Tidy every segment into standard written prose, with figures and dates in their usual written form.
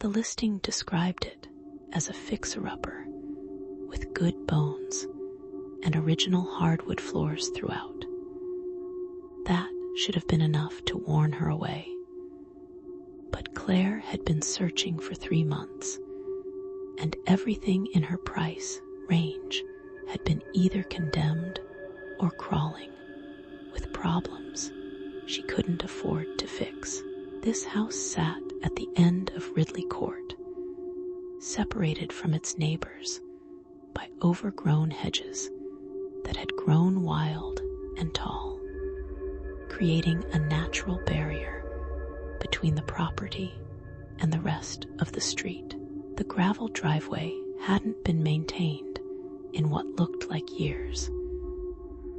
The listing described it as a fixer-upper with good bones and original hardwood floors throughout. That should have been enough to warn her away. But Claire had been searching for 3 months, and everything in her price range had been either condemned or crawling with problems she couldn't afford to fix. This house sat at the end of Ridley Court, separated from its neighbors by overgrown hedges that had grown wild and tall, creating a natural barrier between the property and the rest of the street. The gravel driveway hadn't been maintained in what looked like years,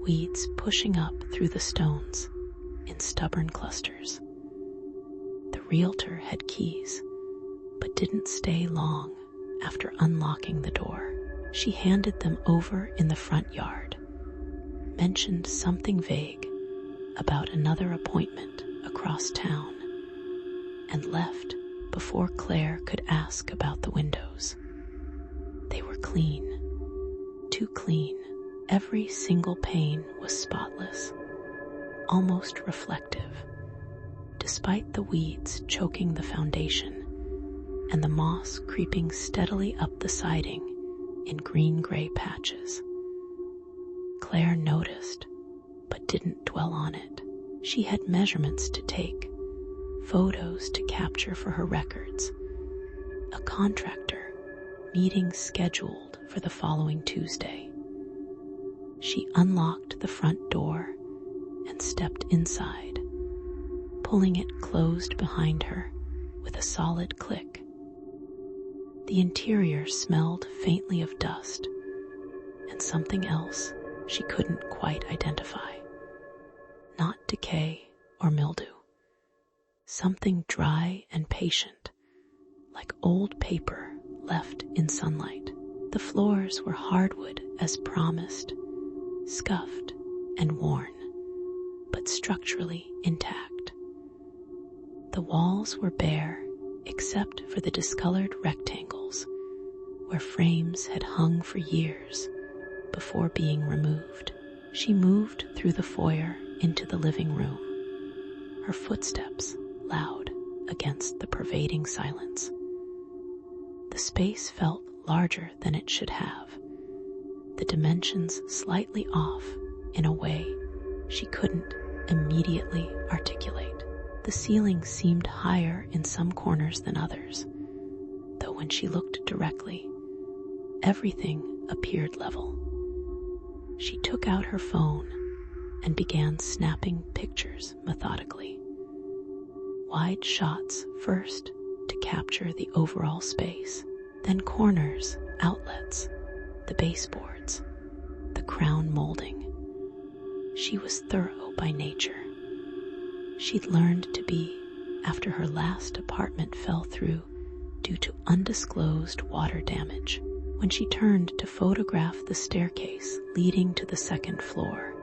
weeds pushing up through the stones in stubborn clusters. The realtor had keys, but didn't stay long after unlocking the door. She handed them over in the front yard, mentioned something vague about another appointment across town, and left before Claire could ask about the windows. They were clean, too clean. Every single pane was spotless, almost reflective, despite the weeds choking the foundation and the moss creeping steadily up the siding in green-gray patches. Claire noticed, but didn't dwell on it. She had measurements to take, photos to capture for her records, a contractor meeting scheduled for the following Tuesday. She unlocked the front door and stepped inside, pulling it closed behind her with a solid click. The interior smelled faintly of dust and something else she couldn't quite identify. Not decay or mildew. Something dry and patient, like old paper left in sunlight. The floors were hardwood as promised, scuffed and worn, but structurally intact. The walls were bare except for the discolored rectangles where frames had hung for years before being removed. She moved through the foyer into the living room, her footsteps loud against the pervading silence. The space felt larger than it should have, the dimensions slightly off in a way she couldn't immediately articulate. The ceiling seemed higher in some corners than others, though when she looked directly, everything appeared level. She took out her phone and began snapping pictures methodically. Wide shots first to capture the overall space, then corners, outlets, the baseboards, the crown molding. She was thorough by nature. She'd learned to be after her last apartment fell through due to undisclosed water damage. When she turned to photograph the staircase leading to the second floor,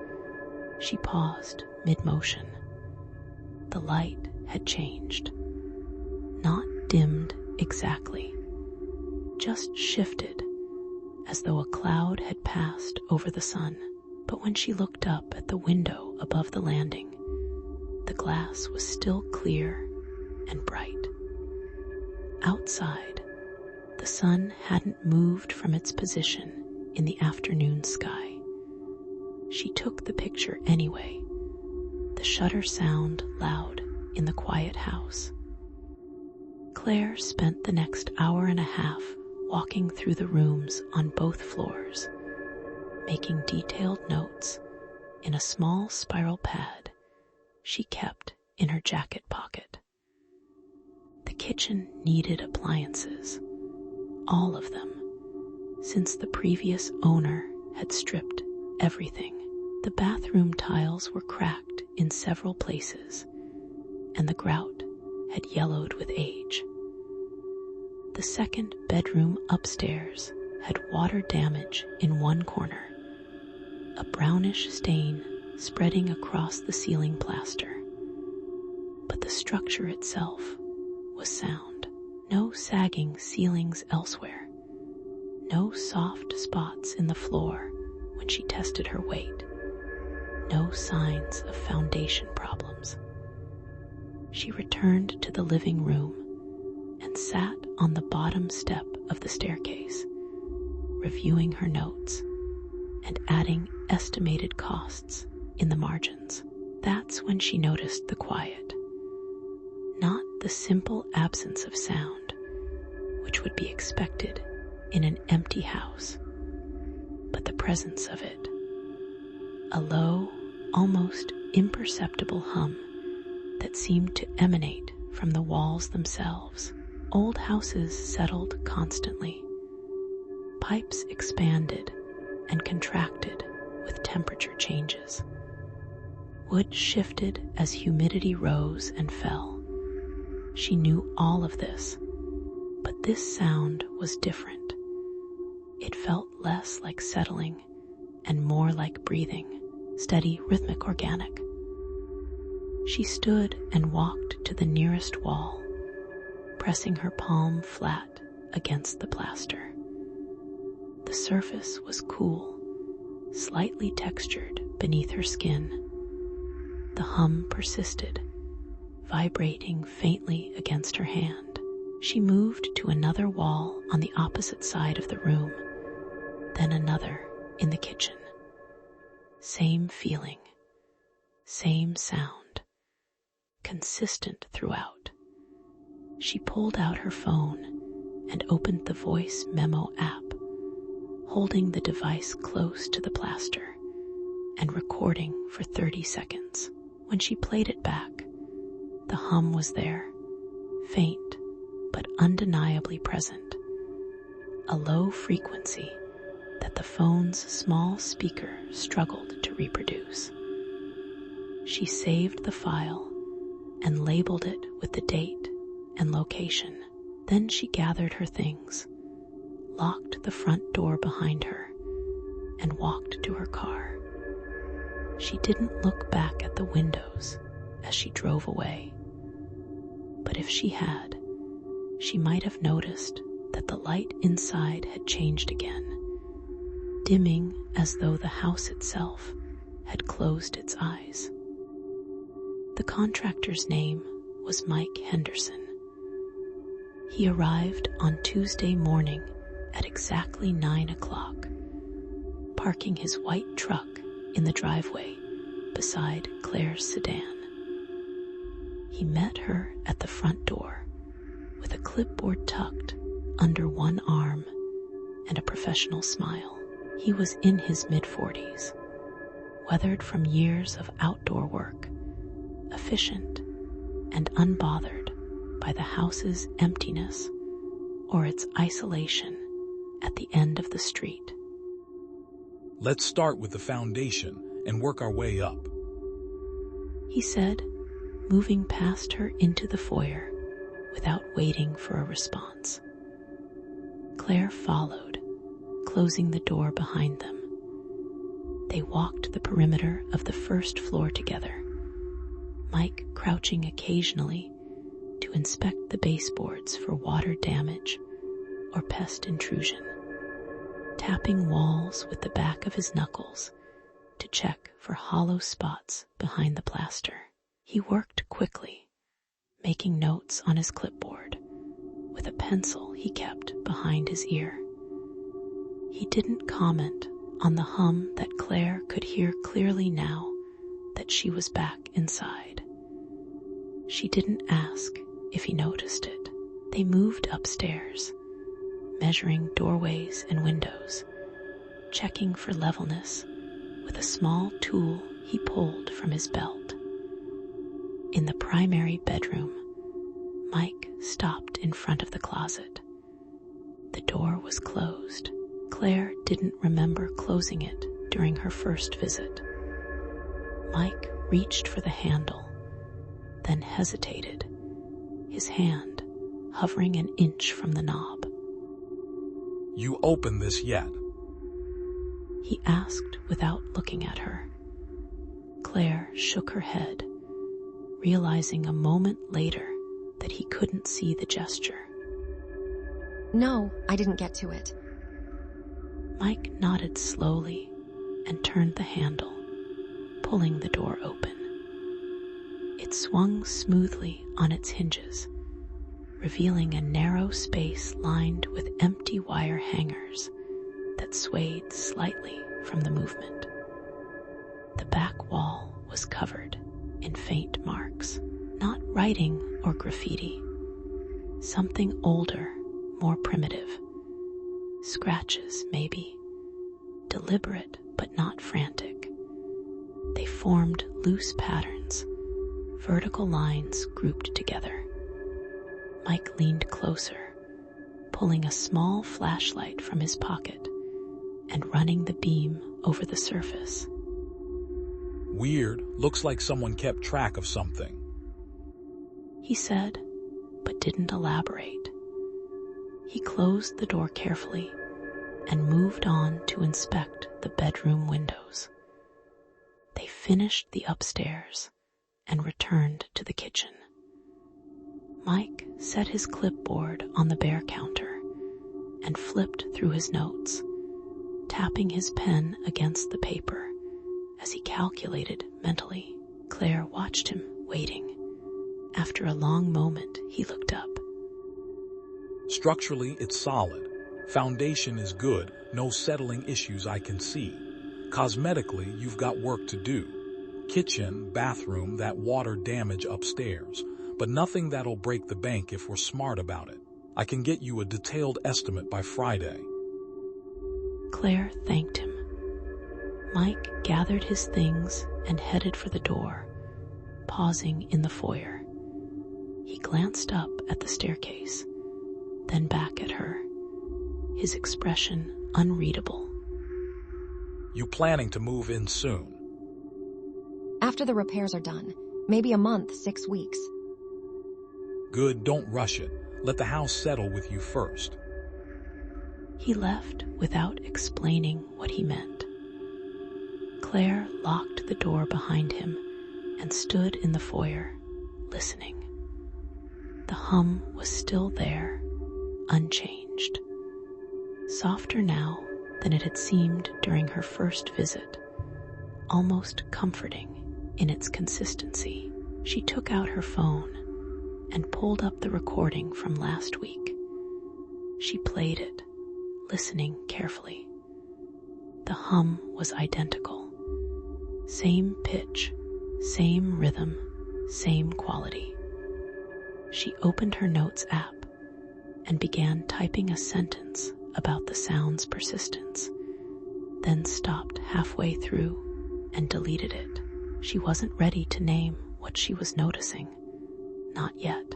she paused mid-motion. The light had changed. Not dimmed exactly, just shifted as though a cloud had passed over the sun. But when she looked up at the window above the landing, the glass was still clear and bright. Outside, the sun hadn't moved from its position in the afternoon sky. She took the picture anyway, the shutter sound loud in the quiet house. Claire spent the next hour and a half walking through the rooms on both floors, making detailed notes in a small spiral pad she kept in her jacket pocket. The kitchen needed appliances, all of them, since the previous owner had stripped everything. The bathroom tiles were cracked in several places, and the grout had yellowed with age. The second bedroom upstairs had water damage in one corner, a brownish stain spreading across the ceiling plaster. But the structure itself was sound. No sagging ceilings elsewhere. No soft spots in the floor when she tested her weight. No signs of foundation problems. She returned to the living room and sat on the bottom step of the staircase, reviewing her notes and adding estimated costs in the margins. That's when she noticed the quiet. Not the simple absence of sound, which would be expected in an empty house, but the presence of it. A low, almost imperceptible hum that seemed to emanate from the walls themselves. Old houses settled constantly. Pipes expanded and contracted with temperature changes. Wood shifted as humidity rose and fell. She knew all of this, but this sound was different. It felt less like settling and more like breathing, steady, rhythmic, organic. She stood and walked to the nearest wall, pressing her palm flat against the plaster. The surface was cool, slightly textured beneath her skin. The hum persisted, vibrating faintly against her hand. She moved to another wall on the opposite side of the room, then another in the kitchen. Same feeling, same sound, consistent throughout. She pulled out her phone and opened the voice memo app, holding the device close to the plaster and recording for 30 seconds. When she played it back, the hum was there, faint but undeniably present, a low frequency that the phone's small speaker struggled to reproduce. She saved the file and labeled it with the date and location. Then she gathered her things, locked the front door behind her, and walked to her car. She didn't look back at the windows as she drove away, but if she had, she might have noticed that the light inside had changed again, dimming as though the house itself had closed its eyes. The contractor's name was Mike Henderson. He arrived on Tuesday morning at exactly 9 o'clock, parking his white truck in the driveway beside Claire's sedan. He met her at the front door with a clipboard tucked under one arm and a professional smile. He was in his mid-40s, weathered from years of outdoor work, efficient and unbothered by the house's emptiness or its isolation at the end of the street. Let's start with the foundation and work our way up, he said, moving past her into the foyer without waiting for a response. Claire followed, closing the door behind them. They walked the perimeter of the first floor together, Mike crouching occasionally to inspect the baseboards for water damage or pest intrusion, tapping walls with the back of his knuckles to check for hollow spots behind the plaster. He worked quickly, making notes on his clipboard with a pencil he kept behind his ear. He didn't comment on the hum that Claire could hear clearly now that she was back inside. She didn't ask if he noticed it. They moved upstairs, measuring doorways and windows, checking for levelness with a small tool he pulled from his belt. In the primary bedroom, Mike stopped in front of the closet. The door was closed. Claire didn't remember closing it during her first visit. Mike reached for the handle, then hesitated, his hand hovering an inch from the knob. You open this yet? He asked without looking at her. Claire shook her head, realizing a moment later that he couldn't see the gesture. No, I didn't get to it. Mike nodded slowly and turned the handle, pulling the door open. It swung smoothly on its hinges, revealing a narrow space lined with empty wire hangers that swayed slightly from the movement. The back wall was covered in faint marks, not writing or graffiti. Something older, more primitive. Scratches, maybe. Deliberate, but not frantic. They formed loose patterns, vertical lines grouped together. Mike leaned closer, pulling a small flashlight from his pocket and running the beam over the surface. Weird. Looks like someone kept track of something. He said, but didn't elaborate. He closed the door carefully and moved on to inspect the bedroom windows. They finished the upstairs and returned to the kitchen. Mike set his clipboard on the bare counter and flipped through his notes, tapping his pen against the paper as he calculated mentally. Claire watched him, waiting. After a long moment, he looked up. Structurally, it's solid. Foundation is good. No settling issues I can see. Cosmetically, you've got work to do. Kitchen, bathroom, that water damage upstairs. But nothing that'll break the bank if we're smart about it. I can get you a detailed estimate by Friday. Claire thanked him. Mike gathered his things and headed for the door, pausing in the foyer. He glanced up at the staircase, then back at her, his expression unreadable. You planning to move in soon? After the repairs are done. Maybe a month, 6 weeks. Good, don't rush it. Let the house settle with you first. He left without explaining what he meant. Claire locked the door behind him and stood in the foyer, listening. The hum was still there, unchanged. Softer now than it had seemed during her first visit, almost comforting in its consistency. She took out her phone and pulled up the recording from last week. She played it, listening carefully. The hum was identical. Same pitch, same rhythm, same quality. She opened her notes app and began typing a sentence about the sound's persistence, then stopped halfway through and deleted it. She wasn't ready to name what she was noticing. Not yet.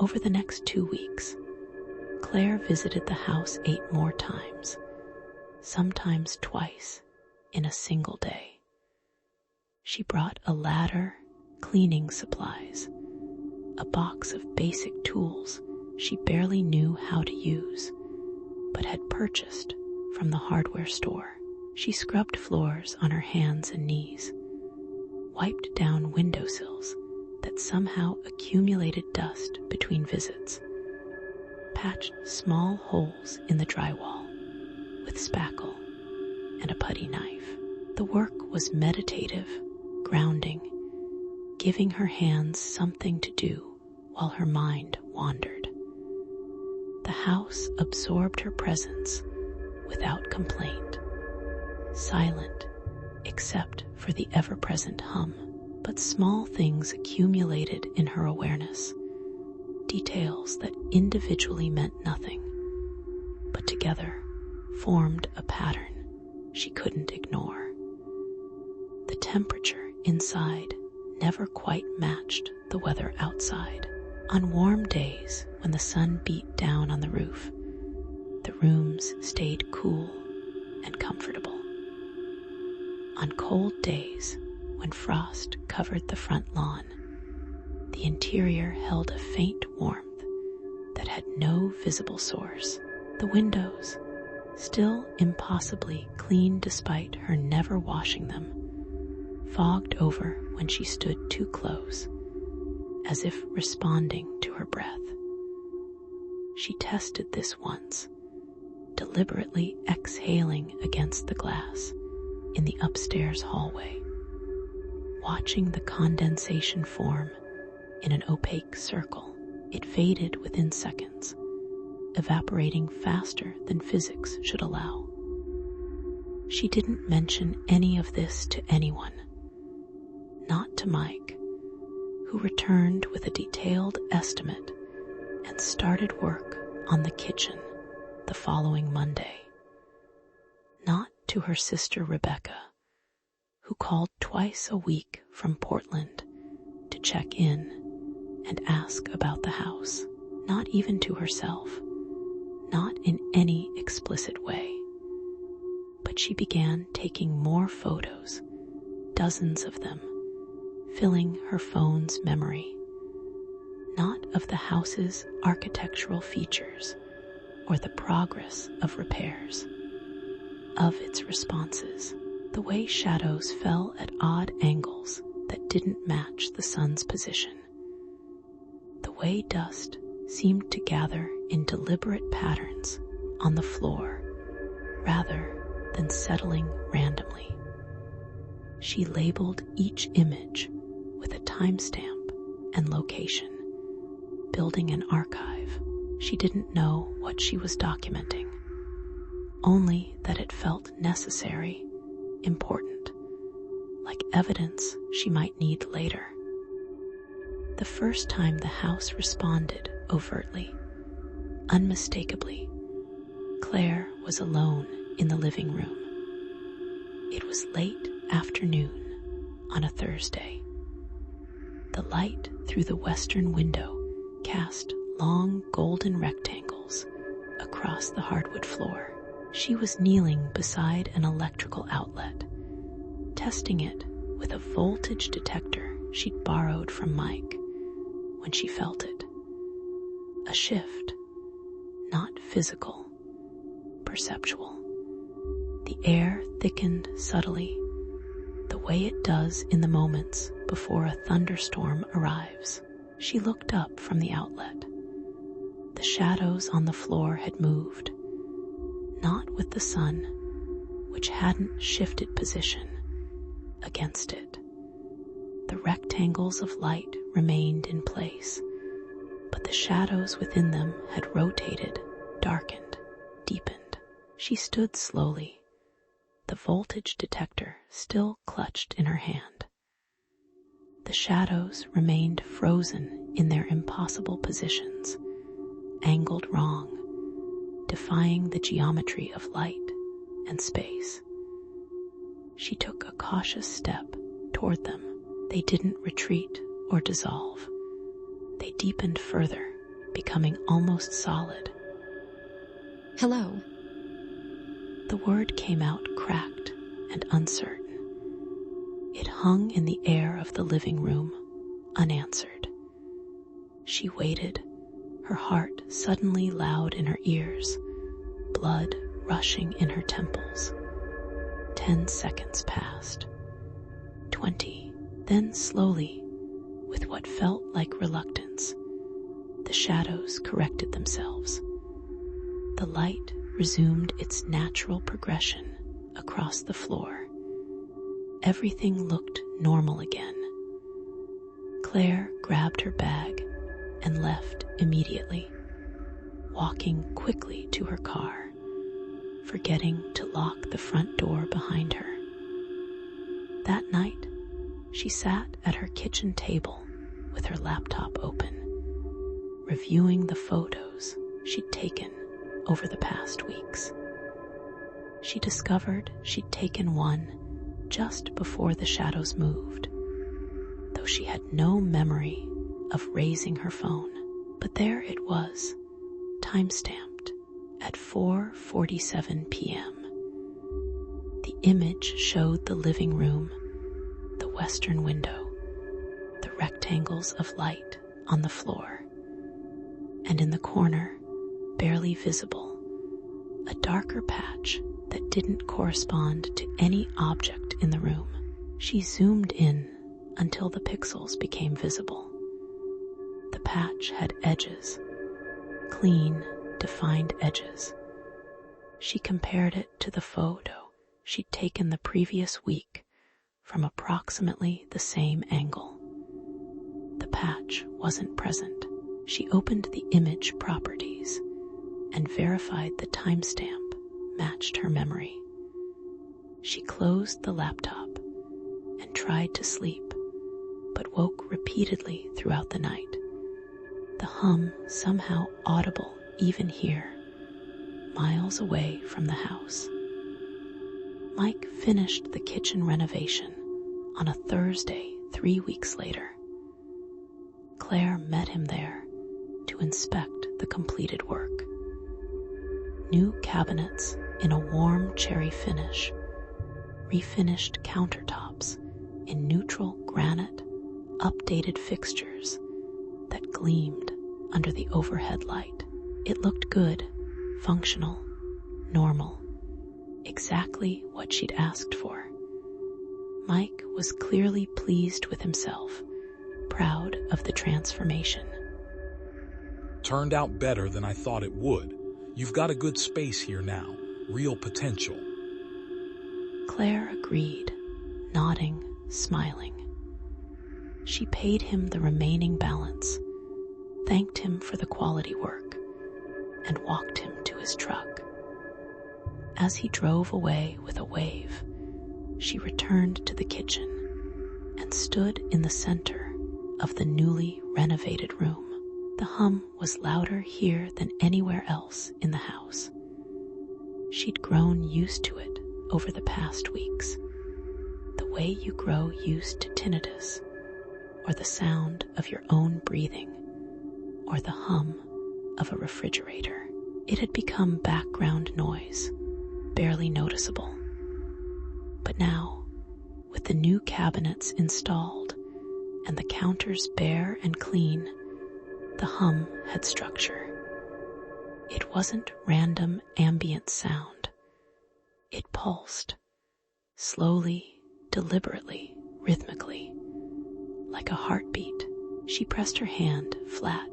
Over the next 2 weeks, Claire visited the house 8 more times, sometimes twice in a single day. She brought a ladder, cleaning supplies, a box of basic tools she barely knew how to use, but had purchased from the hardware store. She scrubbed floors on her hands and knees, wiped down windowsills that somehow accumulated dust between visits, patched small holes in the drywall with spackle and a putty knife. The work was meditative, grounding, giving her hands something to do while her mind wandered. The house absorbed her presence without complaint, silent except for the ever-present hum. But small things accumulated in her awareness, details that individually meant nothing, but together formed a pattern she couldn't ignore. The temperature inside never quite matched the weather outside. On warm days when the sun beat down on the roof, the rooms stayed cool and comfortable. On cold days, when frost covered the front lawn, the interior held a faint warmth that had no visible source. The windows, still impossibly clean despite her never washing them, fogged over when she stood too close, as if responding to her breath. She tested this once, deliberately exhaling against the glass in the upstairs hallway, watching the condensation form in an opaque circle. It faded within seconds, evaporating faster than physics should allow. She didn't mention any of this to anyone, not to Mike, who returned with a detailed estimate and started work on the kitchen the following Monday. Not to her sister Rebecca, who called twice a week from Portland to check in and ask about the house. Not even to herself, not in any explicit way. But she began taking more photos, dozens of them, filling her phone's memory. Not of the house's architectural features or the progress of repairs, of its responses, the way shadows fell at odd angles that didn't match the sun's position, the way dust seemed to gather in deliberate patterns on the floor rather than settling randomly. She labeled each image with a timestamp and location, building an archive. She didn't know what she was documenting, only that it felt necessary, important, like evidence she might need later. The first time the house responded overtly, unmistakably, Claire was alone in the living room. It was late afternoon on a Thursday. The light through the western window cast long golden rectangles across the hardwood floor. She was kneeling beside an electrical outlet, testing it with a voltage detector she'd borrowed from Mike when she felt it. A shift, not physical, perceptual. The air thickened subtly, the way it does in the moments before a thunderstorm arrives. She looked up from the outlet. The shadows on the floor had moved, not with the sun, which hadn't shifted position, against it. The rectangles of light remained in place, but the shadows within them had rotated, darkened, deepened. She stood slowly, the voltage detector still clutched in her hand. The shadows remained frozen in their impossible positions, angled wrong, defying the geometry of light and space. She took a cautious step toward them. They didn't retreat or dissolve. They deepened further, becoming almost solid. Hello. The word came out cracked and uncertain. It hung in the air of the living room, unanswered. She waited, her heart suddenly loud in her ears, blood rushing in her temples. 10 seconds passed. 20. Then slowly, with what felt like reluctance, the shadows corrected themselves. The light resumed its natural progression across the floor. Everything looked normal again. Claire grabbed her bag and left immediately, walking quickly to her car, forgetting to lock the front door behind her. That night, she sat at her kitchen table with her laptop open, reviewing the photos she'd taken over the past weeks. She discovered she'd taken one just before the shadows moved, though she had no memory of raising her phone. But there it was, time-stamped at 4:47 p.m. The image showed the living room, the western window, the rectangles of light on the floor, and in the corner, barely visible, a darker patch that didn't correspond to any object in the room. She zoomed in until the pixels became visible. The patch had edges, clean, defined edges. She compared it to the photo she'd taken the previous week from approximately the same angle. The patch wasn't present. She opened the image properties and verified the timestamp matched her memory. She closed the laptop and tried to sleep, but woke repeatedly throughout the night. The hum somehow audible even here, miles away from the house. Mike finished the kitchen renovation on a Thursday 3 weeks later. Claire met him there to inspect the completed work. New cabinets in a warm cherry finish, refinished countertops in neutral granite, updated fixtures that gleamed under the overhead light. It looked good, functional, normal, exactly what she'd asked for. Mike was clearly pleased with himself, proud of the transformation. Turned out better than I thought it would. You've got a good space here now, real potential. Claire agreed, nodding, smiling. She paid him the remaining balance, thanked him for the quality work, and walked him to his truck. As he drove away with a wave, she returned to the kitchen and stood in the center of the newly renovated room. The hum was louder here than anywhere else in the house. She'd grown used to it over the past weeks, the way you grow used to tinnitus, or the sound of your own breathing, or the hum of a refrigerator. It had become background noise, barely noticeable. But now, with the new cabinets installed and the counters bare and clean, the hum had structure. It wasn't random ambient sound. It pulsed, slowly, deliberately, rhythmically, like a heartbeat. She pressed her hand flat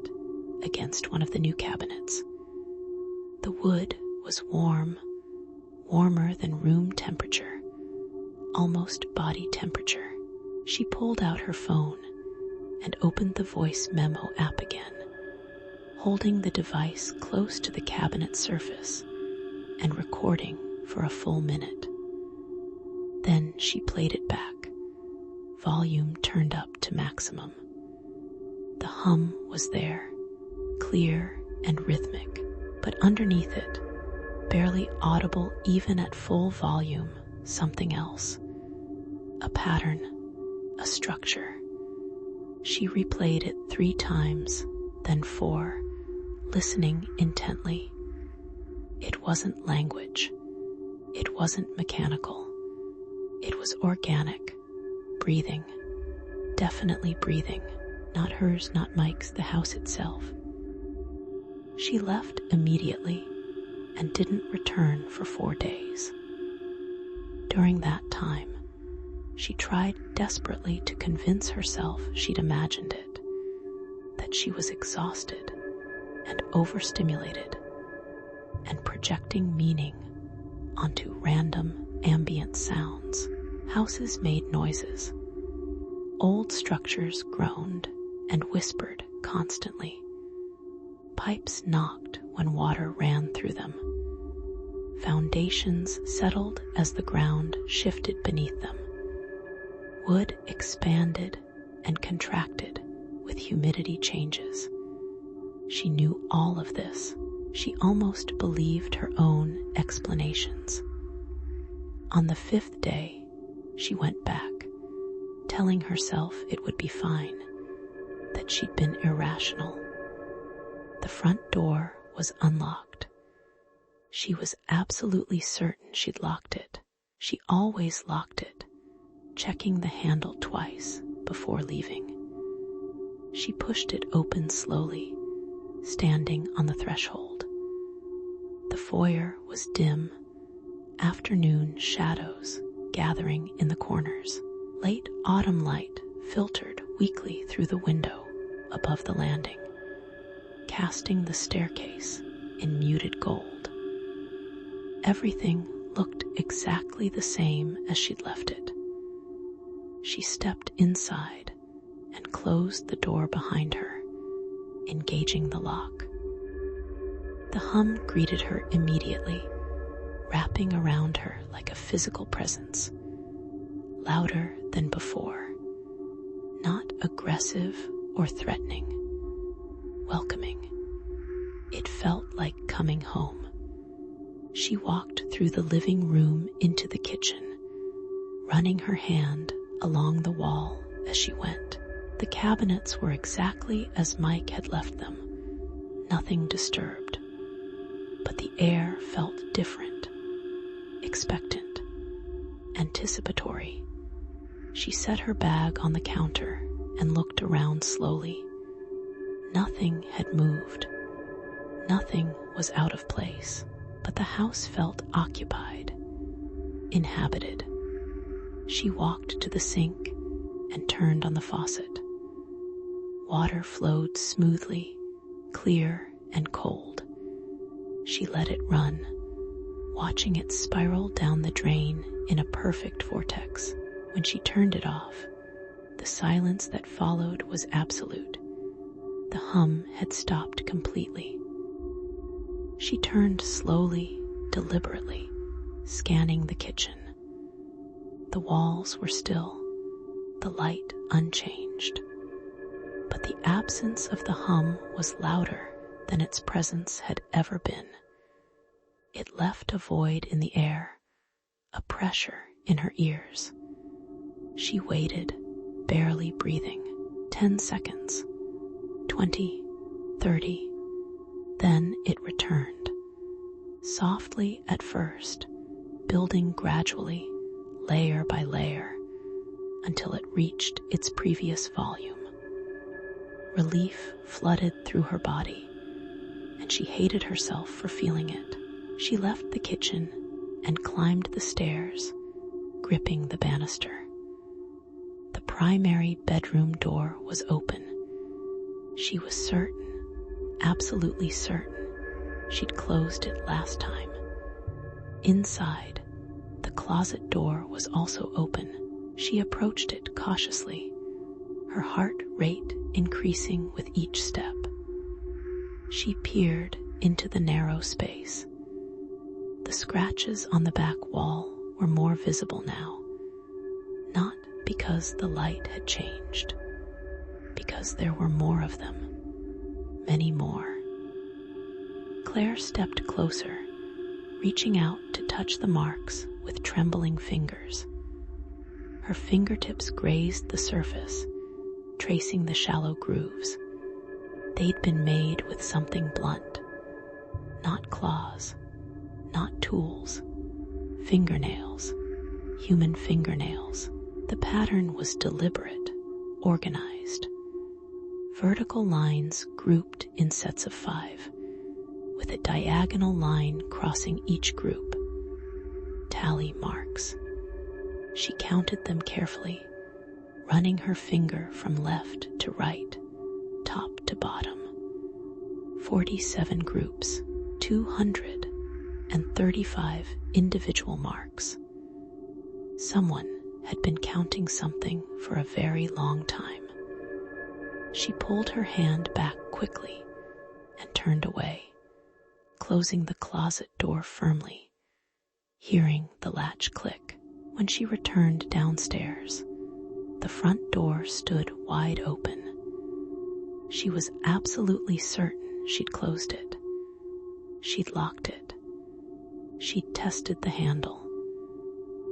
against one of the new cabinets. The wood was warm, warmer than room temperature, almost body temperature. She pulled out her phone and opened the voice memo app again, holding the device close to the cabinet surface and recording for a full minute. Then she played it back, volume turned up to maximum. The hum was there, clear and rhythmic, but underneath it, barely audible even at full volume, something else. A pattern, a structure. She replayed it 3 times, then 4, listening intently. It wasn't language. It wasn't mechanical. It was organic, breathing, definitely breathing. Not hers, not Mike's, the house itself. She left immediately and didn't return for 4 days. During that time, she tried desperately to convince herself she'd imagined it, that she was exhausted and overstimulated and projecting meaning onto random ambient sounds. Houses made noises. Old structures groaned and whispered constantly. Pipes knocked when water ran through them. Foundations settled as the ground shifted beneath them. Wood expanded and contracted with humidity changes. She knew all of this. She almost believed her own explanations. On the 5th day, she went back, telling herself it would be fine, that she'd been irrational. The front door was unlocked. She was absolutely certain she'd locked it. She always locked it, checking the handle twice before leaving. She pushed it open slowly, standing on the threshold. The foyer was dim, afternoon shadows gathering in the corners. Late autumn light filtered weakly through the window above the landing, casting the staircase in muted gold. Everything looked exactly the same as she'd left it. She stepped inside and closed the door behind her, engaging the lock. The hum greeted her immediately, wrapping around her like a physical presence, louder than before, not aggressive or threatening, welcoming. It felt like coming home. She walked through the living room into the kitchen, running her hand along the wall as she went. The cabinets were exactly as Mike had left them, nothing disturbed. But the air felt different, expectant, anticipatory. She set her bag on the counter and looked around slowly. Nothing had moved. Nothing was out of place, but the house felt occupied, inhabited. She walked to the sink and turned on the faucet. Water flowed smoothly, clear and cold. She let it run, watching it spiral down the drain in a perfect vortex. When she turned it off, the silence that followed was absolute. The hum had stopped completely. She turned slowly, deliberately, scanning the kitchen. The walls were still, the light unchanged. But the absence of the hum was louder than its presence had ever been. It left a void in the air, a pressure in her ears. She waited, barely breathing. 10 seconds, 20, 30. Then it returned, softly at first, building gradually, layer by layer, until it reached its previous volume. Relief flooded through her body, and she hated herself for feeling it. She left the kitchen and climbed the stairs, gripping the banister. The primary bedroom door was open. She was certain, absolutely certain, she'd closed it last time. Inside, the closet door was also open. She approached it cautiously, her heart rate increasing with each step. She peered into the narrow space. The scratches on the back wall were more visible now, not because the light had changed, because there were more of them, many more. Claire stepped closer, reaching out to touch the marks with trembling fingers. Her fingertips grazed the surface, tracing the shallow grooves. They'd been made with something blunt, not claws, not tools, fingernails, human fingernails. The pattern was deliberate, organized. Vertical lines grouped in sets of 5, with a diagonal line crossing each group. Tally marks. She counted them carefully, running her finger from left to right, top to bottom. 47 groups, 235 individual marks. Someone had been counting something for a very long time. She pulled her hand back quickly and turned away, closing the closet door firmly, hearing the latch click. When she returned downstairs, the front door stood wide open. She was absolutely certain she'd closed it. She'd locked it. She'd tested the handle.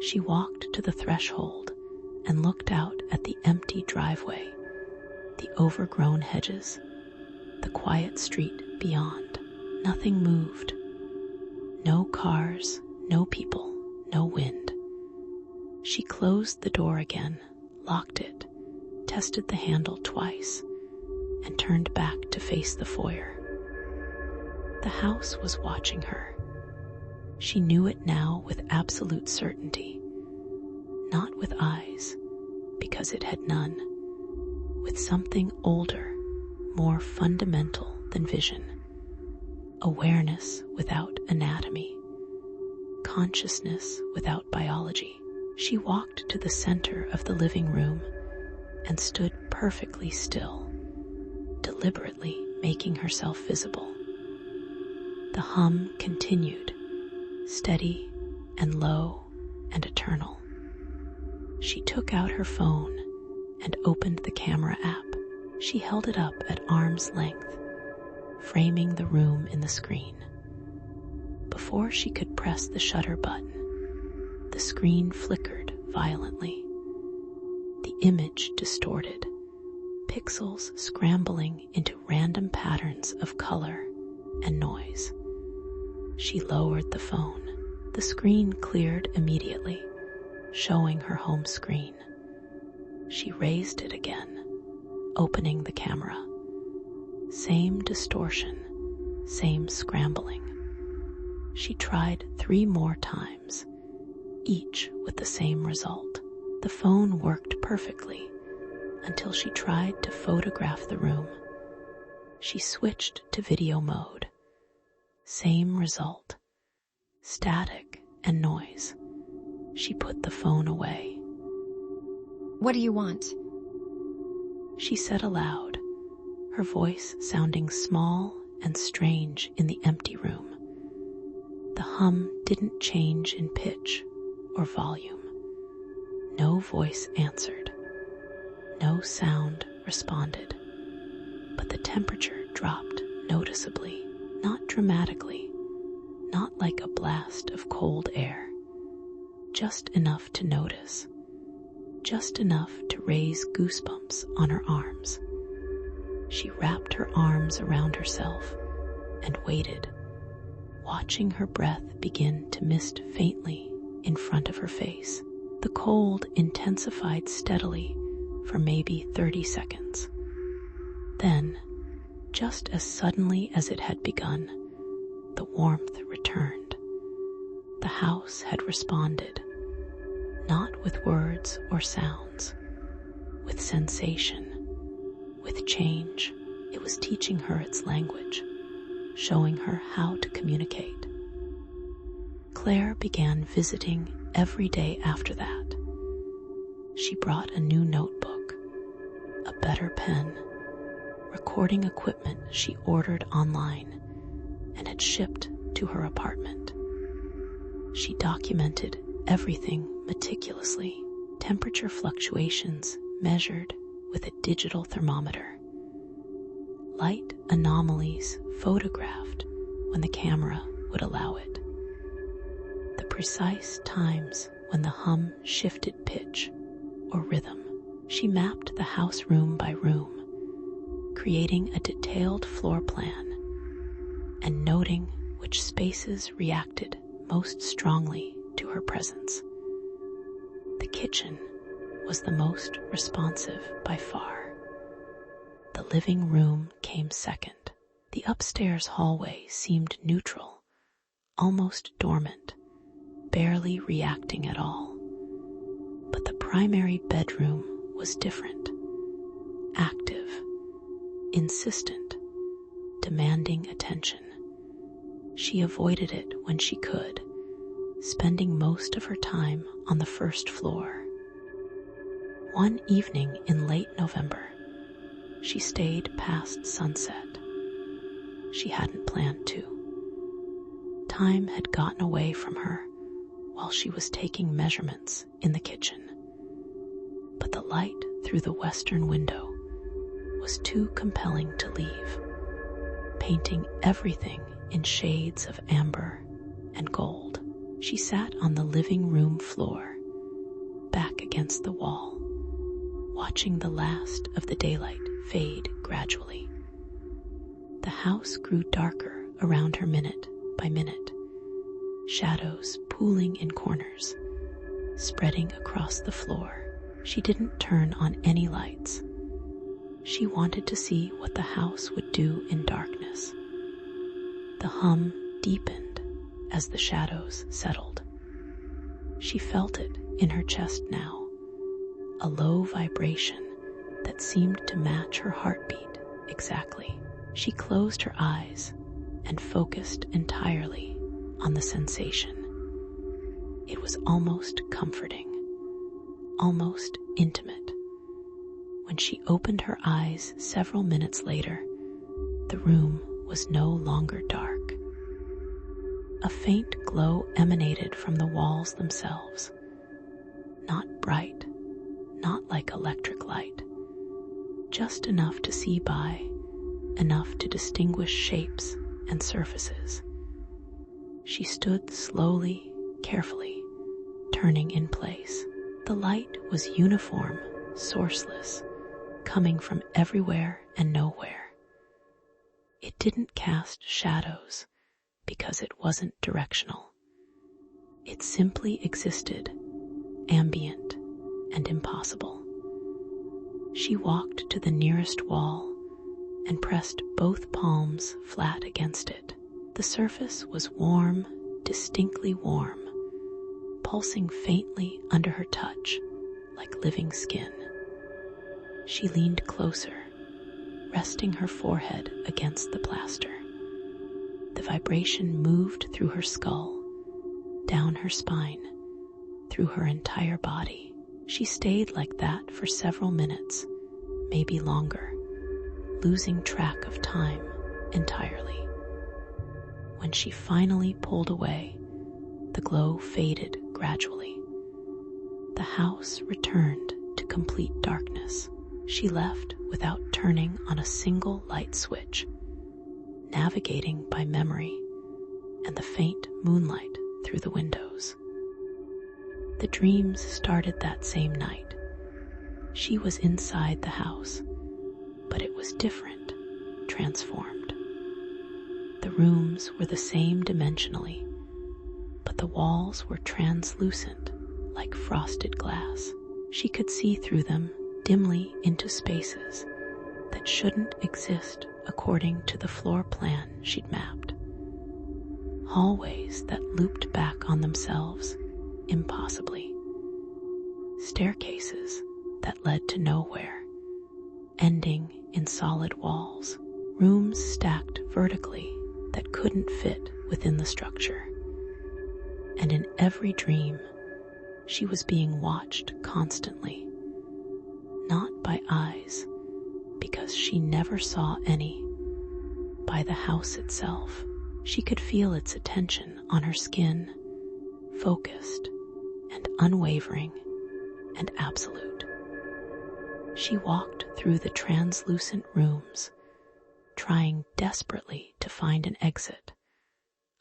She walked to the threshold and looked out at the empty driveway, the overgrown hedges, the quiet street beyond. Nothing moved. No cars, no people, no wind. She closed the door again, locked it, tested the handle twice, and turned back to face the foyer. The house was watching her. She knew it now with absolute certainty. Not with eyes, because it had none. With something older, more fundamental than vision, awareness without anatomy, consciousness without biology. She walked to the center of the living room and stood perfectly still, deliberately making herself visible. The hum continued, steady and low and eternal. She took out her phone and opened the camera app. She held it up at arm's length, framing the room in the screen. Before she could press the shutter button, the screen flickered violently. The image distorted, pixels scrambling into random patterns of color and noise. She lowered the phone. The screen cleared immediately, showing her home screen. She raised it again, opening the camera. Same distortion, same scrambling. She tried 3 more times, each with the same result. The phone worked perfectly until she tried to photograph the room. She switched to video mode. Same result, static and noise. She put the phone away. What do you want? She said aloud, her voice sounding small and strange in the empty room. The hum didn't change in pitch or volume. No voice answered. No sound responded. But the temperature dropped noticeably, not dramatically, not like a blast of cold air. Just enough to notice. Just enough to raise goosebumps on her arms. She wrapped her arms around herself and waited, watching her breath begin to mist faintly in front of her face. The cold intensified steadily for maybe 30 seconds. Then, just as suddenly as it had begun, the warmth returned. The house had responded, not with words or sounds, with sensation, with change. It was teaching her its language, showing her how to communicate. Claire began visiting every day after that. She brought a new notebook, a better pen, recording equipment she ordered online and had shipped to her apartment. She documented everything meticulously, temperature fluctuations measured with a digital thermometer, light anomalies photographed when the camera would allow it, the precise times when the hum shifted pitch or rhythm. She mapped the house room by room, creating a detailed floor plan and noting which spaces reacted most strongly to her presence. The kitchen was the most responsive by far. The living room came second. The upstairs hallway seemed neutral, almost dormant, barely reacting at all. But the primary bedroom was different, active, insistent, demanding attention. She avoided it when she could, spending most of her time on the first floor. One evening in late November, she stayed past sunset. She hadn't planned to. Time had gotten away from her while she was taking measurements in the kitchen. But the light through the western window was too compelling to leave, painting everything in shades of amber and gold. She sat on the living room floor, back against the wall, watching the last of the daylight fade gradually. The house grew darker around her minute by minute, shadows pooling in corners, spreading across the floor. She didn't turn on any lights. She wanted to see what the house would do in darkness. The hum deepened as the shadows settled. She felt it in her chest now, a low vibration that seemed to match her heartbeat exactly. She closed her eyes and focused entirely on the sensation. It was almost comforting, almost intimate. When she opened her eyes several minutes later, the room was no longer dark. A faint glow emanated from the walls themselves. Not bright, not like electric light, just enough to see by, enough to distinguish shapes and surfaces. She stood slowly, carefully, turning in place. The light was uniform, sourceless, coming from everywhere and nowhere. It didn't cast shadows because it wasn't directional. It simply existed, ambient and impossible. She walked to the nearest wall and pressed both palms flat against it. The surface was warm, distinctly warm, pulsing faintly under her touch like living skin. She leaned closer, resting her forehead against the plaster. The vibration moved through her skull, down her spine, through her entire body. She stayed like that for several minutes, maybe longer, losing track of time entirely. When she finally pulled away, the glow faded gradually. The house returned to complete darkness. She left without turning on a single light switch, navigating by memory and the faint moonlight through the windows. The dreams started that same night. She was inside the house, but it was different, transformed. The rooms were the same dimensionally, but the walls were translucent, like frosted glass. She could see through them dimly into spaces that shouldn't exist according to the floor plan she'd mapped. Hallways that looped back on themselves impossibly. Staircases that led to nowhere, ending in solid walls. Rooms stacked vertically that couldn't fit within the structure. And in every dream, she was being watched constantly. Not by eyes, because she never saw any. By the house itself. She could feel its attention on her skin, focused and unwavering and absolute. She walked through the translucent rooms, trying desperately to find an exit,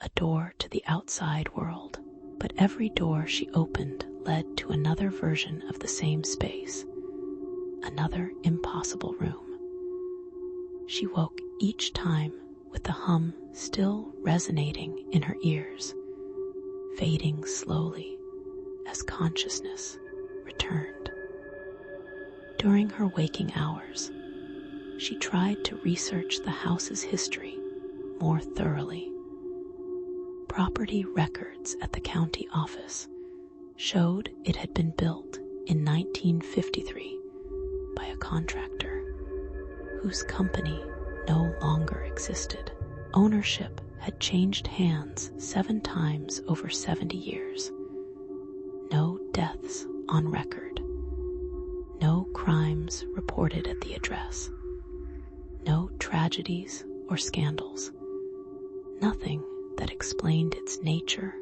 a door to the outside world. But every door she opened led to another version of the same space, another impossible room. She woke each time with the hum still resonating in her ears, fading slowly as consciousness returned. During her waking hours, she tried to research the house's history more thoroughly. Property records at the county office showed it had been built in 1953 by a contractor whose company no longer existed. Ownership had changed hands 7 times over 70 years. No deaths on record. No crimes reported at the address. No tragedies or scandals. Nothing that explained its nature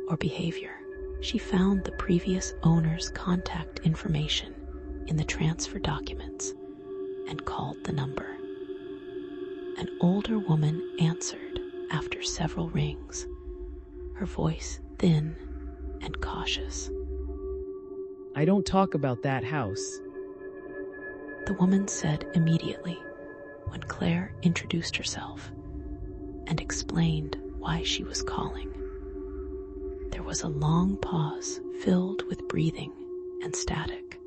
or behavior. She found the previous owner's contact information in the transfer documents and called the number. An older woman answered after several rings, her voice thin and cautious. I don't talk about that house. The woman said immediately when Claire introduced herself and explained why she was calling. There was a long pause filled with breathing and static.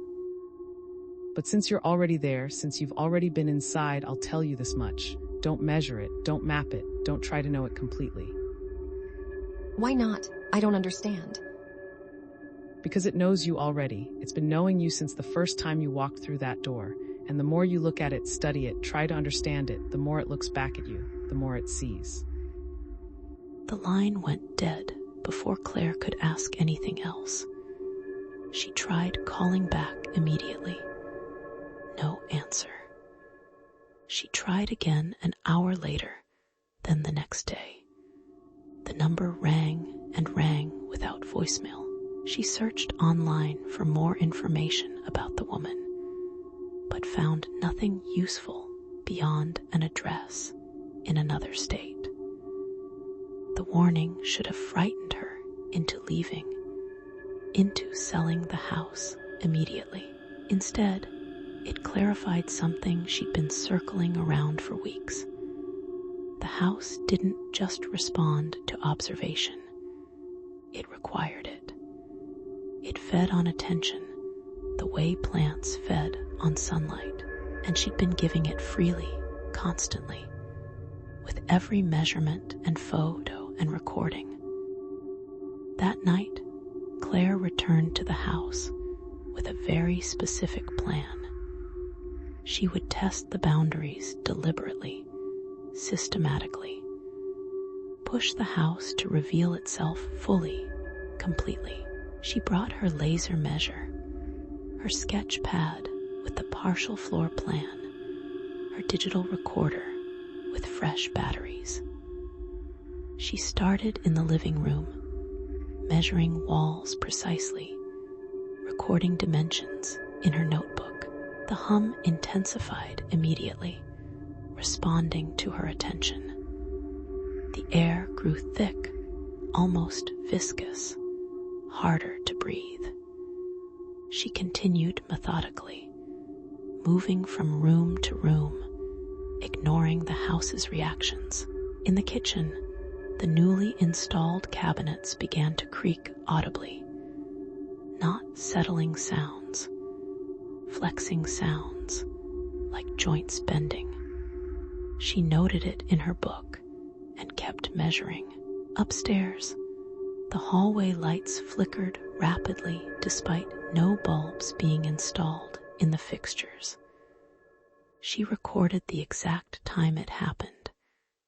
But since you're already there, since you've already been inside, I'll tell you this much. Don't measure it, don't map it, don't try to know it completely. Why not? I don't understand. Because it knows you already. It's been knowing you since the first time you walked through that door. And the more you look at it, study it, try to understand it, the more it looks back at you, the more it sees. The line went dead before Claire could ask anything else. She tried calling back immediately. No answer. She tried again an hour later, then the next day. The number rang and rang without voicemail. She searched online for more information about the woman, but found nothing useful beyond an address in another state. The warning should have frightened her into leaving, into selling the house immediately. Instead, it clarified something she'd been circling around for weeks. The house didn't just respond to observation. It required it. It fed on attention, the way plants fed on sunlight, and she'd been giving it freely, constantly, with every measurement and photo and recording. That night, Claire returned to the house with a very specific plan. She would test the boundaries deliberately, systematically, push the house to reveal itself fully, completely. She brought her laser measure, her sketch pad with the partial floor plan, her digital recorder with fresh batteries. She started in the living room, measuring walls precisely, recording dimensions in her notebook. The hum intensified immediately, responding to her attention. The air grew thick, almost viscous, harder to breathe. She continued methodically, moving from room to room, ignoring the house's reactions. In the kitchen, the newly installed cabinets began to creak audibly. Not settling sounds, flexing sounds, like joints bending. She noted it in her book and kept measuring. Upstairs, the hallway lights flickered rapidly despite no bulbs being installed in the fixtures. She recorded the exact time it happened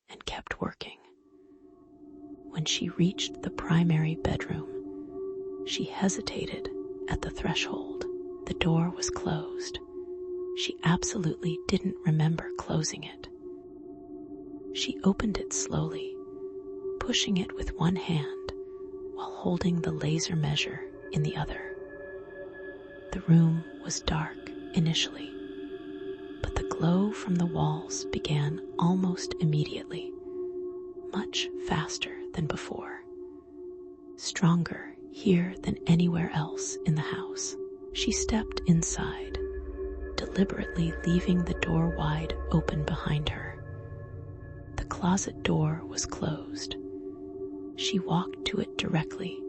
and kept working. When she reached the primary bedroom, she hesitated at the threshold. The door was closed. She absolutely didn't remember closing it. She opened it slowly, pushing it with one hand while holding the laser measure in the other. The room was dark initially, but the glow from the walls began almost immediately, much faster than before, stronger here than anywhere else in the house. She stepped inside, deliberately leaving the door wide open behind her. The closet door was closed. She walked to it directly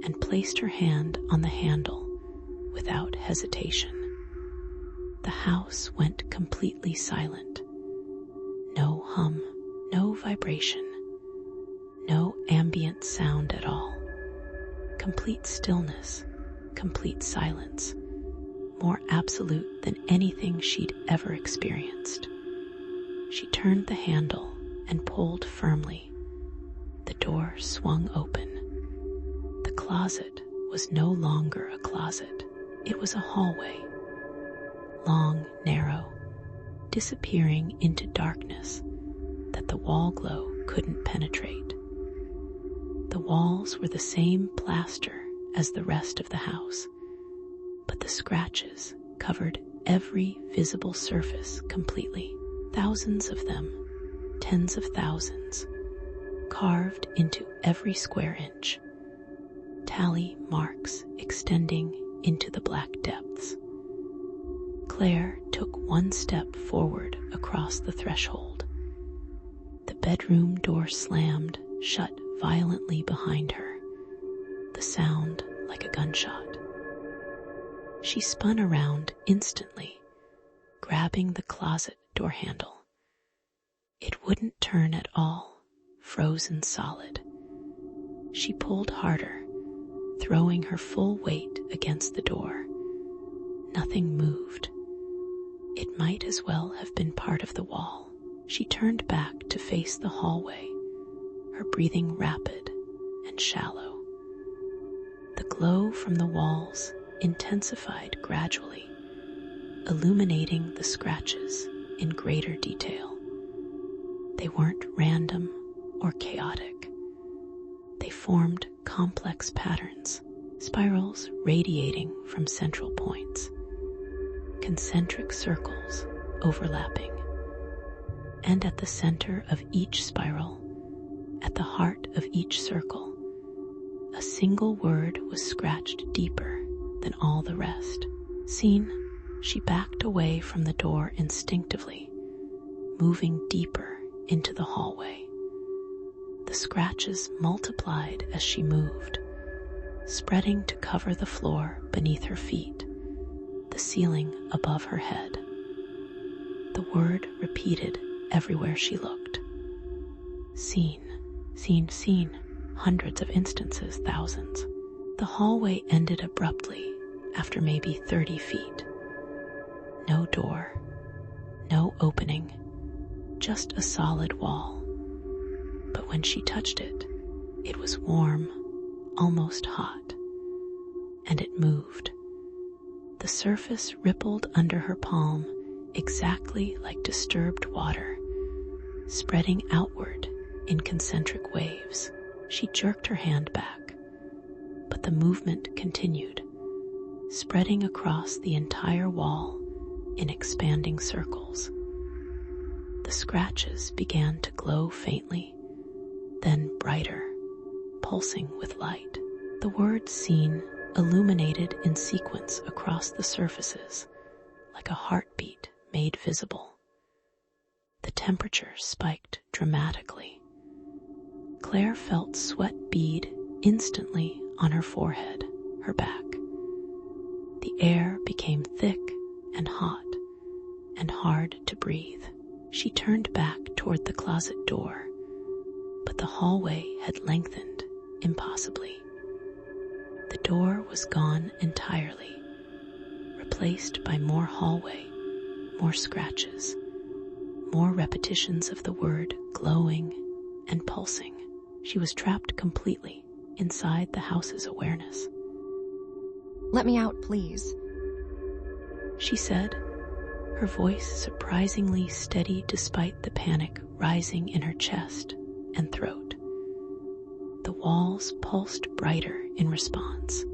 and placed her hand on the handle without hesitation. The house went completely silent. No hum, no vibration, no ambient sound at all. Complete stillness, complete silence, more absolute than anything she'd ever experienced. She turned the handle and pulled firmly. The door swung open. The closet was no longer a closet. It was a hallway, long, narrow, disappearing into darkness that the wall glow couldn't penetrate. The walls were the same plaster as the rest of the house, but the scratches covered every visible surface completely. Thousands of them, tens of thousands, carved into every square inch. Tally marks extending into the black depths. Claire took one step forward across the threshold. The bedroom door slammed shut violently behind her, the sound like a gunshot. She spun around instantly, grabbing the closet door handle. It wouldn't turn at all, frozen solid. She pulled harder, throwing her full weight against the door. Nothing moved. It might as well have been part of the wall. She turned back to face the hallway, her breathing rapid and shallow. The glow from the walls intensified gradually, illuminating the scratches in greater detail. They weren't random or chaotic. They formed complex patterns, spirals radiating from central points, concentric circles overlapping. And at the center of each spiral, at the heart of each circle, a single word was scratched deeper than all the rest. Seen, she backed away from the door instinctively, moving deeper into the hallway. The scratches multiplied as she moved, spreading to cover the floor beneath her feet, the ceiling above her head. The word repeated everywhere she looked. Seen, seen, seen, hundreds of instances, thousands. The hallway ended abruptly after maybe 30 feet. No door, no opening, just a solid wall. But when she touched it, it was warm, almost hot, and it moved. The surface rippled under her palm exactly like disturbed water, spreading outward in concentric waves. She jerked her hand back, but the movement continued, spreading across the entire wall in expanding circles. The scratches began to glow faintly, then brighter, pulsing with light. The word seen illuminated in sequence across the surfaces, like a heartbeat made visible. The temperature spiked dramatically. Claire felt sweat bead instantly on her forehead, her back. The air became thick and hot and hard to breathe. She turned back toward the closet door, but the hallway had lengthened impossibly. The door was gone entirely, replaced by more hallway, more scratches, more repetitions of the word glowing and pulsing. She was trapped completely inside the house's awareness. Let me out, please. She said, her voice surprisingly steady despite the panic rising in her chest and throat. The walls pulsed brighter in response,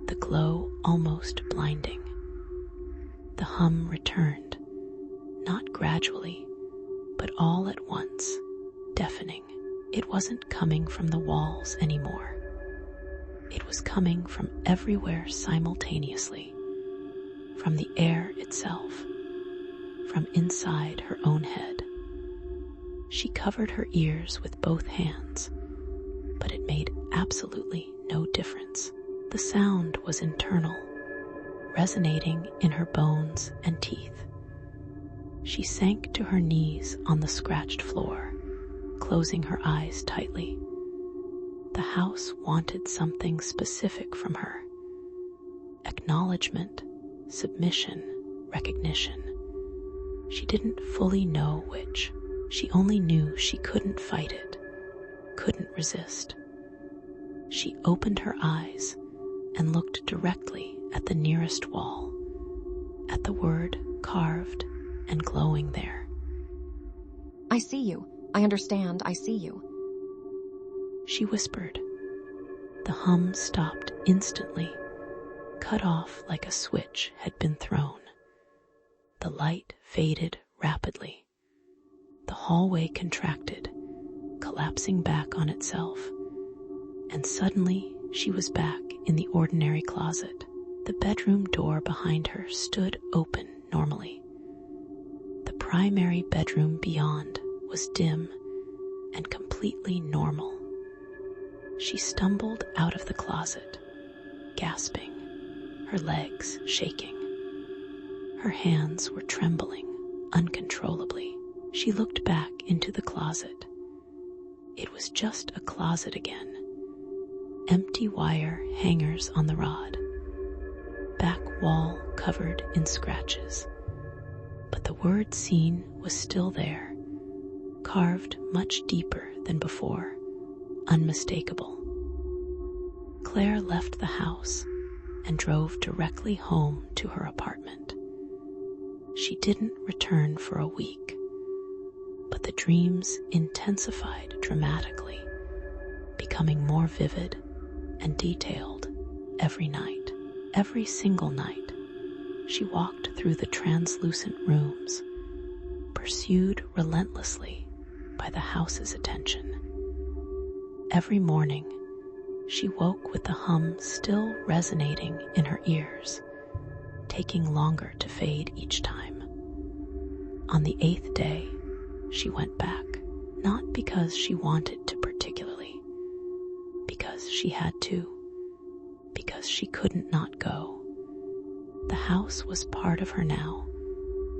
the glow almost blinding. The hum returned, not gradually, but all at once, deafening. It wasn't coming from the walls anymore. It was coming from everywhere simultaneously, from the air itself, from inside her own head. She covered her ears with both hands, but it made absolutely no difference. The sound was internal, resonating in her bones and teeth. She sank to her knees on the scratched floor, closing her eyes tightly. The house wanted something specific from her. Acknowledgement, submission, recognition. She didn't fully know which. She only knew she couldn't fight it, couldn't resist. She opened her eyes and looked directly at the nearest wall, at the word carved and glowing there. I see you. I understand. I see you. She whispered. The hum stopped instantly, cut off like a switch had been thrown. The light faded rapidly. The hallway contracted, collapsing back on itself, and suddenly she was back in the ordinary closet. The bedroom door behind her stood open normally. The primary bedroom beyond was dim and completely normal. She stumbled out of the closet, gasping, her legs shaking. Her hands were trembling uncontrollably. She looked back into the closet. It was just a closet again. Empty wire hangers on the rod. Back wall covered in scratches. But the word seen was still there, carved much deeper than before, unmistakable. Claire left the house and drove directly home to her apartment. She didn't return for a week, but the dreams intensified dramatically, becoming more vivid and detailed every night. Every single night, she walked through the translucent rooms, pursued relentlessly by the house's attention. Every morning, she woke with the hum still resonating in her ears, taking longer to fade each time. On the 8th day, she went back, not because she wanted to particularly, because she had to, because she couldn't not go. The house was part of her now,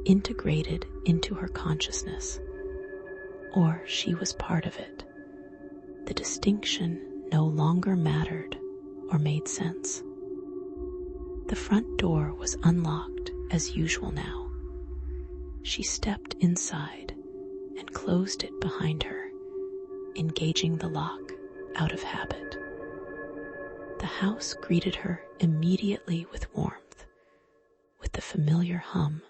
integrated into her consciousness, or she was part of it. The distinction no longer mattered or made sense. The front door was unlocked as usual now. She stepped inside and closed it behind her, engaging the lock out of habit. The house greeted her immediately with warmth, with the familiar hum,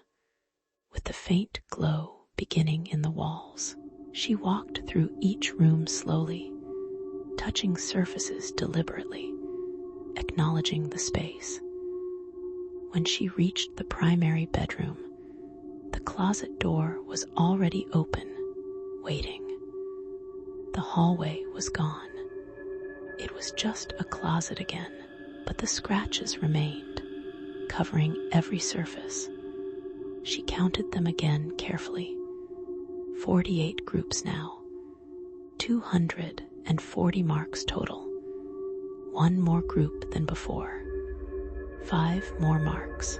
with the faint glow beginning in the walls. She walked through each room slowly, touching surfaces deliberately, acknowledging the space. When she reached the primary bedroom, the closet door was already open, waiting. The hallway was gone. It was just a closet again, but the scratches remained, covering every surface. She counted them again carefully. 48 groups now, 240 marks total. One more group than before. 5 more marks.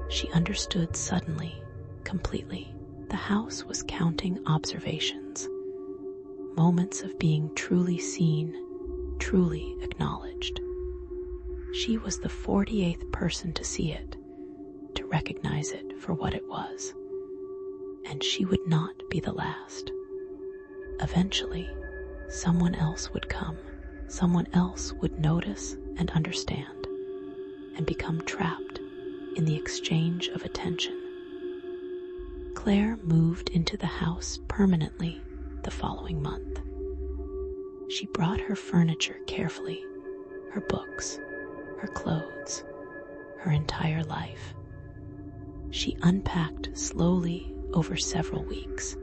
She understood suddenly, completely. The house was counting observations, moments of being truly seen, truly acknowledged. She was the 48th person to see it, to recognize it for what it was. And she would not be the last. Eventually, someone else would come. Someone else would notice and understand, and become trapped in the exchange of attention. Claire moved into the house permanently the following month. She brought her furniture carefully, her books, her clothes, her entire life. She unpacked slowly over several weeks,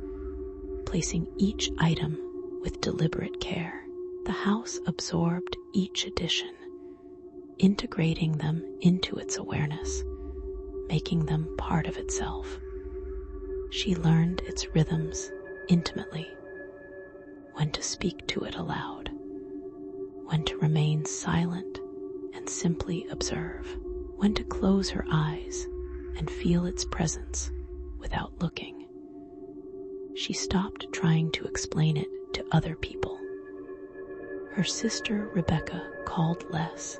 placing each item with deliberate care. The house absorbed each addition, integrating them into its awareness, making them part of itself. She learned its rhythms intimately, when to speak to it aloud, when to remain silent and simply observe, when to close her eyes and feel its presence without looking. She stopped trying to explain it to other people. Her sister Rebecca called less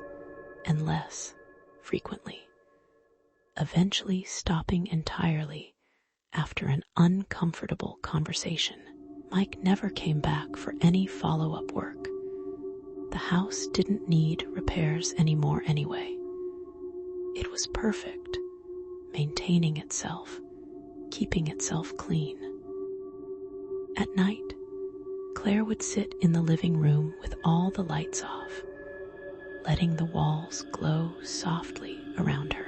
and less frequently, eventually stopping entirely after an uncomfortable conversation. Mike never came back for any follow-up work. The house didn't need repairs anymore anyway. It was perfect, maintaining itself, keeping itself clean. At night, Claire would sit in the living room with all the lights off, letting the walls glow softly around her.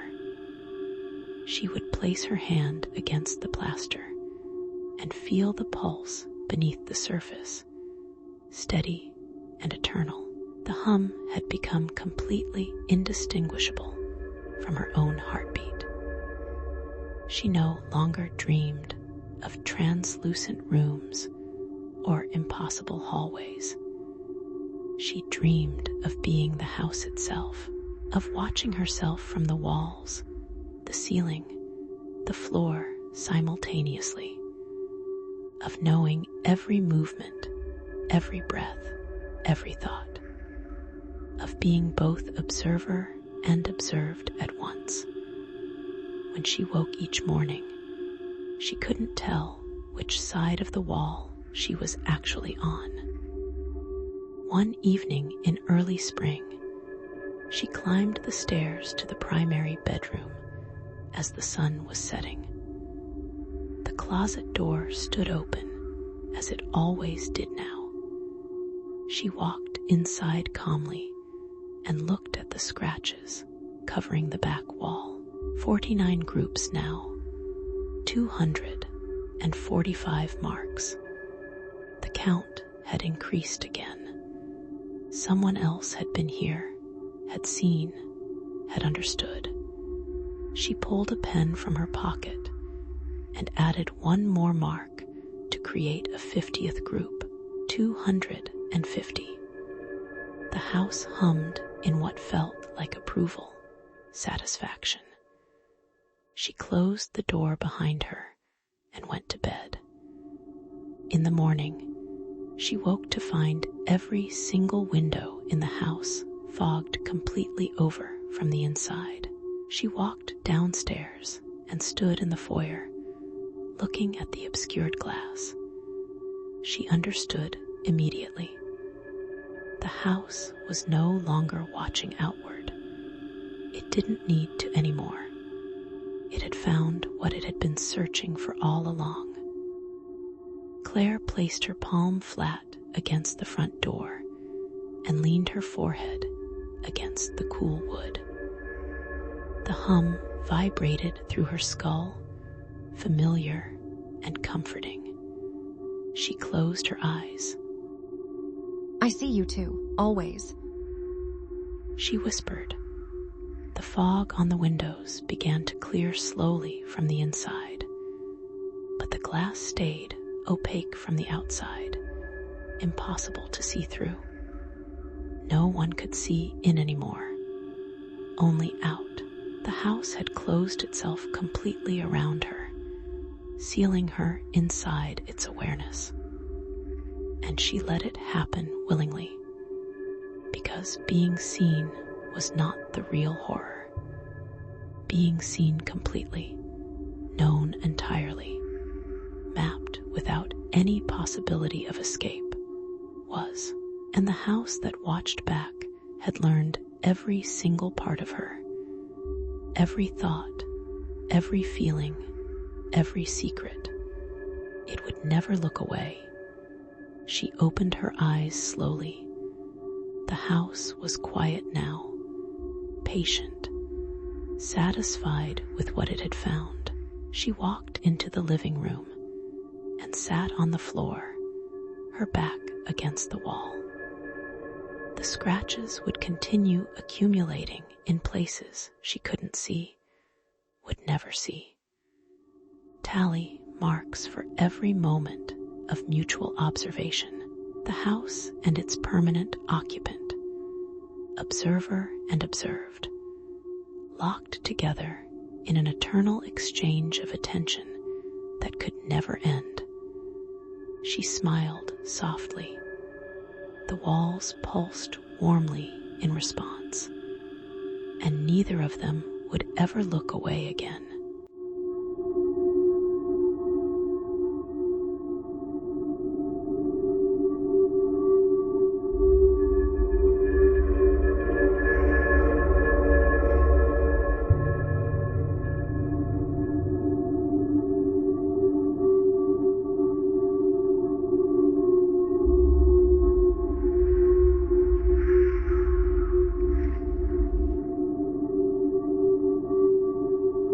She would place her hand against the plaster and feel the pulse beneath the surface, steady and eternal. The hum had become completely indistinguishable from her own heartbeat. She no longer dreamed of translucent rooms or impossible hallways. She dreamed of being the house itself, of watching herself from the walls, the ceiling, the floor simultaneously, of knowing every movement, every breath, every thought, of being both observer and observed at once. When she woke each morning, She couldn't tell which side of the wall she was actually on. One evening in early spring, she climbed the stairs to the primary bedroom as the sun was setting. The closet door stood open, as it always did now. She walked inside calmly and looked at the scratches covering the back wall. 49 groups now, 245 marks. The count had increased again. Someone else had been here, had seen, had understood. She pulled a pen from her pocket and added one more mark to create a 50th group, 250. The house hummed in what felt like approval, satisfaction. She closed the door behind her and went to bed. In the morning, she woke to find every single window in the house fogged completely over from the inside. She walked downstairs and stood in the foyer, looking at the obscured glass. She understood immediately. The house was no longer watching outward. It didn't need to anymore. It had found what it had been searching for all along. Claire placed her palm flat against the front door and leaned her forehead against the cool wood. The hum vibrated through her skull, familiar and comforting. She closed her eyes. I see you too, always. She whispered. The fog on the windows began to clear slowly from the inside, but the glass stayed opaque from the outside, impossible to see through. No one could see in anymore, only out. The house had closed itself completely around her, sealing her inside its awareness. And she let it happen willingly, because being seen was not the real horror. Being seen completely, known entirely, mapped without any possibility of escape, was. And the house that watched back had learned every single part of her. Every thought, every feeling, every secret. It would never look away. She opened her eyes slowly. The house was quiet now, patient, satisfied with what it had found. She walked into the living room and sat on the floor, her back against the wall. The scratches would continue accumulating in places she couldn't see, would never see. Tally marks for every moment of mutual observation, the house and its permanent occupant, observer and observed, locked together in an eternal exchange of attention that could never end. She smiled softly. The walls pulsed warmly in response, and neither of them would ever look away again.